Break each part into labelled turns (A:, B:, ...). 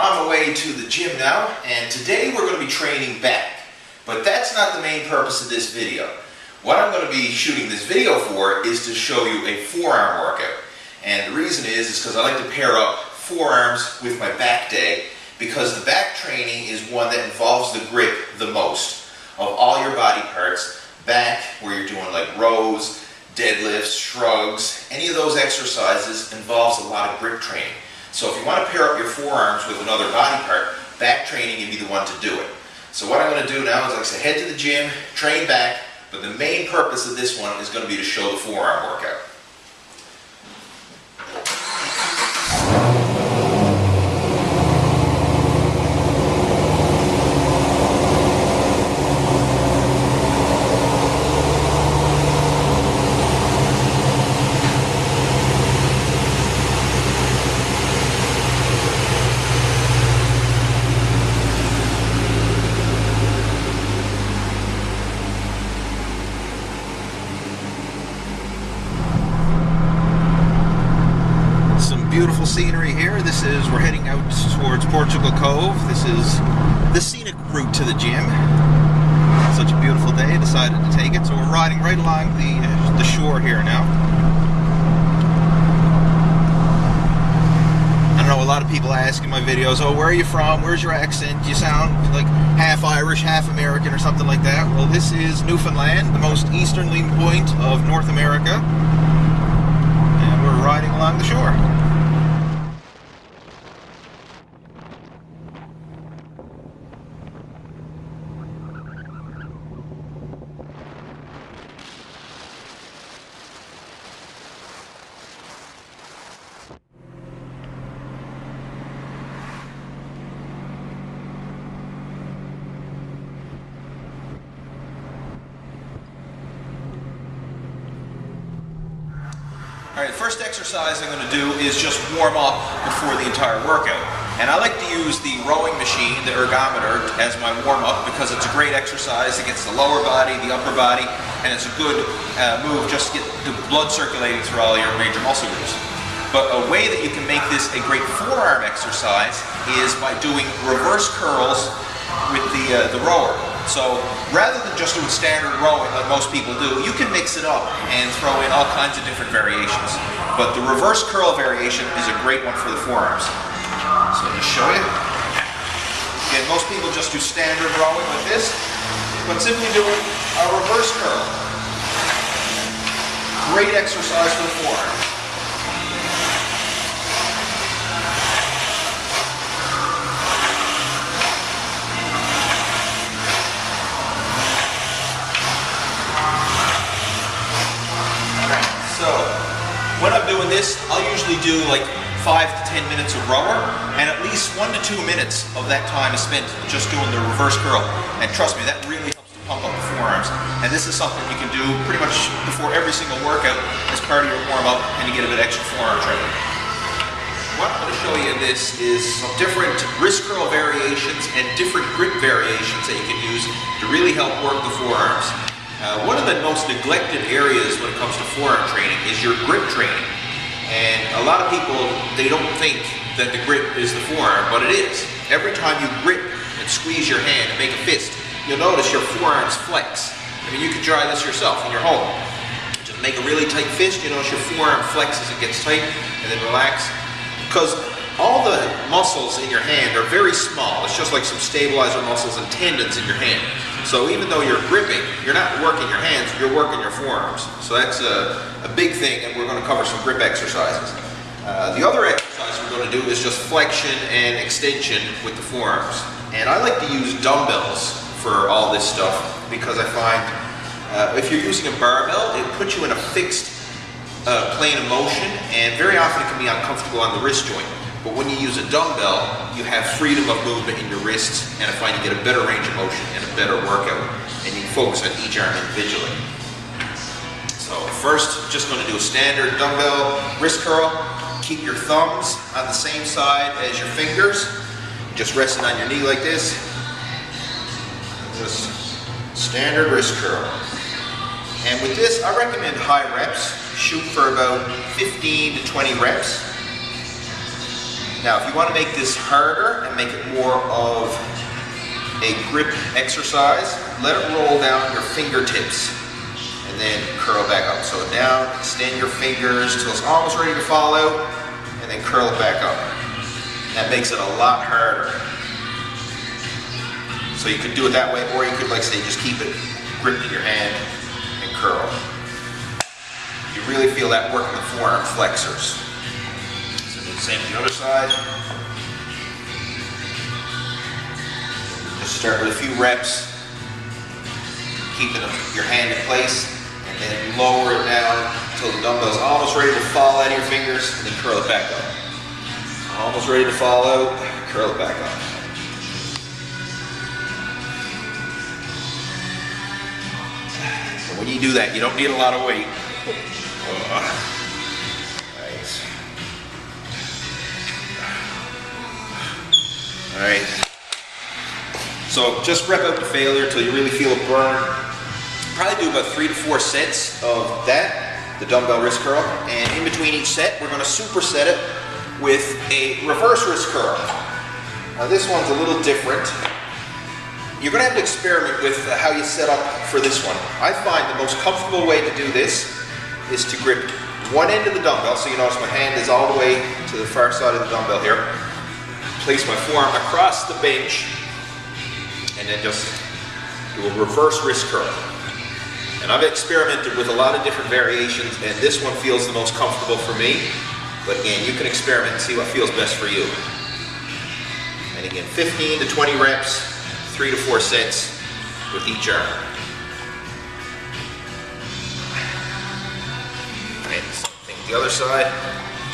A: on my way to the gym now, and today we're going to be training back. But that's not the main purpose of this video. What I'm going to be shooting this video for is to show you a forearm workout. And the reason is because I like to pair up forearms with my back day, because the back training is one that involves the grip the most of all your body parts. Back, where you're doing like rows, deadlifts, shrugs, any of those exercises involves a lot of grip training. So if you want to pair up your forearms with another body part, back training can be the one to do it. So what I'm going to do now is, like I said, head to the gym, train back, but the main purpose of this one is going to be to show the forearm workout. Beautiful scenery here. We're heading out towards Portugal Cove. This is the scenic route to the gym. Such a beautiful day, decided to take it. So we're riding right along the shore here now. I don't know, a lot of people ask in my videos, oh, where are you from? Where's your accent? You sound like half Irish, half American or something like that. Well, this is Newfoundland, the most easternly point of North America. And we're riding along the shore. Alright, the first exercise I'm going to do is just warm up before the entire workout. And I like to use the rowing machine, the ergometer, as my warm-up because it's a great exercise against the lower body, the upper body, and it's a good move just to get the blood circulating through all your major muscle groups. But a way that you can make this a great forearm exercise is by doing reverse curls with the rower. So rather than just doing standard rowing like most people do, you can mix it up and throw in all kinds of different variations. But the reverse curl variation is a great one for the forearms. So I'll just show you. Again, most people just do standard rowing like this, but simply doing a reverse curl. Great exercise for the forearm. So, when I'm doing this, I'll usually do like 5 to 10 minutes of rower, and at least 1 to 2 minutes of that time is spent just doing the reverse curl. And trust me, that really helps to pump up the forearms. And this is something you can do pretty much before every single workout as part of your warm-up, and you get a bit extra forearm training. What I'm going to show you in this is some different wrist curl variations and different grip variations that you can use to really help work the forearms. One of the most neglected areas when it comes to forearm training is your grip training. And a lot of people, they don't think that the grip is the forearm, but it is. Every time you grip and squeeze your hand and make a fist, you'll notice your forearms flex. I mean, you can try this yourself in your home. Just make a really tight fist, you notice your forearm flexes, it gets tight, and then relax. Because all the muscles in your hand are very small. It's just like some stabilizer muscles and tendons in your hand. So even though you're gripping, you're not working your hands, you're working your forearms. So that's a big thing, and we're going to cover some grip exercises. The other exercise we're going to do is just flexion and extension with the forearms. And I like to use dumbbells for all this stuff because I find if you're using a barbell, it puts you in a fixed plane of motion, and very often it can be uncomfortable on the wrist joint. But when you use a dumbbell, you have freedom of movement in your wrists, and I find you get a better range of motion and a better workout, and you can focus on each arm individually. So first, just going to do a standard dumbbell wrist curl. Keep your thumbs on the same side as your fingers, just resting on your knee like this. Just standard wrist curl. And with this, I recommend high reps. Shoot for about 15 to 20 reps. Now, if you want to make this harder and make it more of a grip exercise, let it roll down your fingertips and then curl back up. So down, extend your fingers till it's almost ready to fall out, and then curl it back up. That makes it a lot harder. So you could do it that way, or you could, like say, just keep it gripped in your hand and curl. You really feel that work in the forearm flexors. So do the same with the other side. Just start with a few reps, keeping your hand in place, and then lower it down until the dumbbell's almost ready to fall out of your fingers, and then curl it back up. Almost ready to fall out, curl it back up. When you do that, you don't need a lot of weight. Nice. All right. So just rep out to failure until you really feel a burn. Probably do about 3 to 4 sets of that, the dumbbell wrist curl. And in between each set, we're going to superset it with a reverse wrist curl. Now this one's a little different. You're going to have to experiment with how you set up for this one. I find the most comfortable way to do this is to grip one end of the dumbbell, so you notice my hand is all the way to the far side of the dumbbell here. Place my forearm across the bench, and then just do a reverse wrist curl. And I've experimented with a lot of different variations, and this one feels the most comfortable for me. But again, you can experiment and see what feels best for you. And again, 15 to 20 reps, 3 to 4 sets with each arm. And same thing with the other side.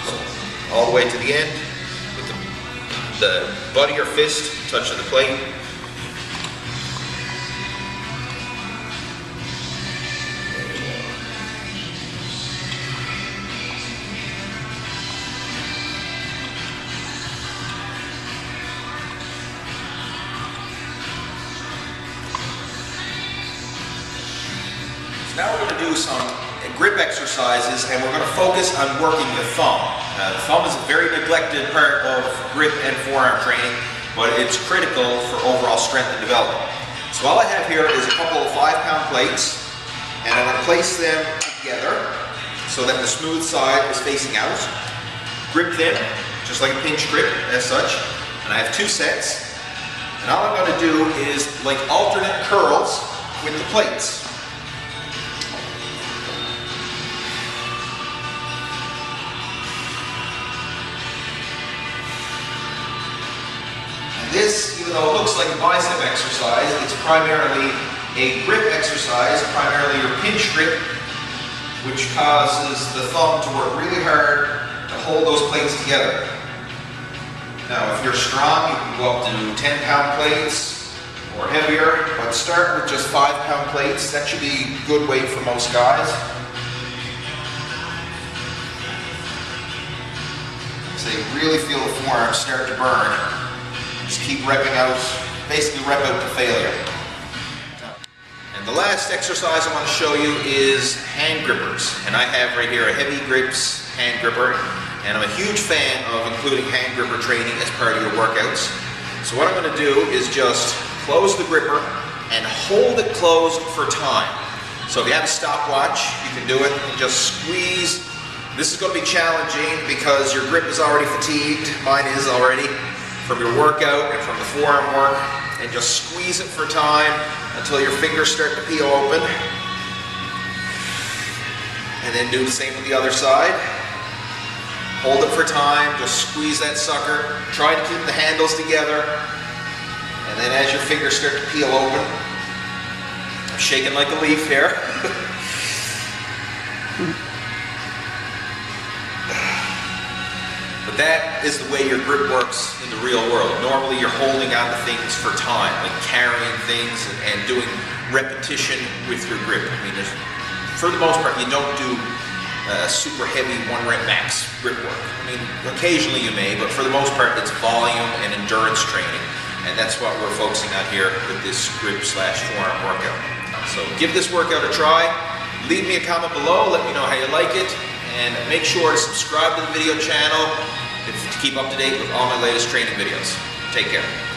A: So all the way to the end, with the butt of your fist touching the plate. Now we're going to do some grip exercises, and we're going to focus on working the thumb. The thumb is a very neglected part of grip and forearm training, but it's critical for overall strength and development. So all I have here is a couple of 5-pound plates, and I'm going to place them together so that the smooth side is facing out. Grip them, just like a pinch grip as such, and I have 2 sets. And all I'm going to do is like alternate curls with the plates. This, even though it looks like a bicep exercise, it's primarily a grip exercise, primarily your pinch grip, which causes the thumb to work really hard to hold those plates together. Now, if you're strong, you can go up to 10-pound plates or heavier, but start with just 5-pound plates. That should be good weight for most guys. So you really feel the forearms start to burn. Just keep repping out, basically rep out to failure. And the last exercise I want to show you is hand grippers. And I have right here a heavy grips hand gripper, and I'm a huge fan of including hand gripper training as part of your workouts. So what I'm going to do is just close the gripper and hold it closed for time. So if you have a stopwatch, you can do it and just squeeze. This is going to be challenging because your grip is already fatigued. Mine is already, from your workout and from the forearm work, and just squeeze it for time until your fingers start to peel open. And then do the same with the other side. Hold it for time, just squeeze that sucker. Try to keep the handles together. And then as your fingers start to peel open, I'm shaking like a leaf here. But that is the way your grip works in the real world. Normally you're holding on to things for time, like carrying things and doing repetition with your grip. I mean, for the most part, you don't do super heavy 1-rep max grip work. I mean, occasionally you may, but for the most part, it's volume and endurance training. And that's what we're focusing on here with this grip/forearm workout. So give this workout a try. Leave me a comment below, let me know how you like it. And make sure to subscribe to the video channel. If Keep up to date with all my latest training videos. Take care.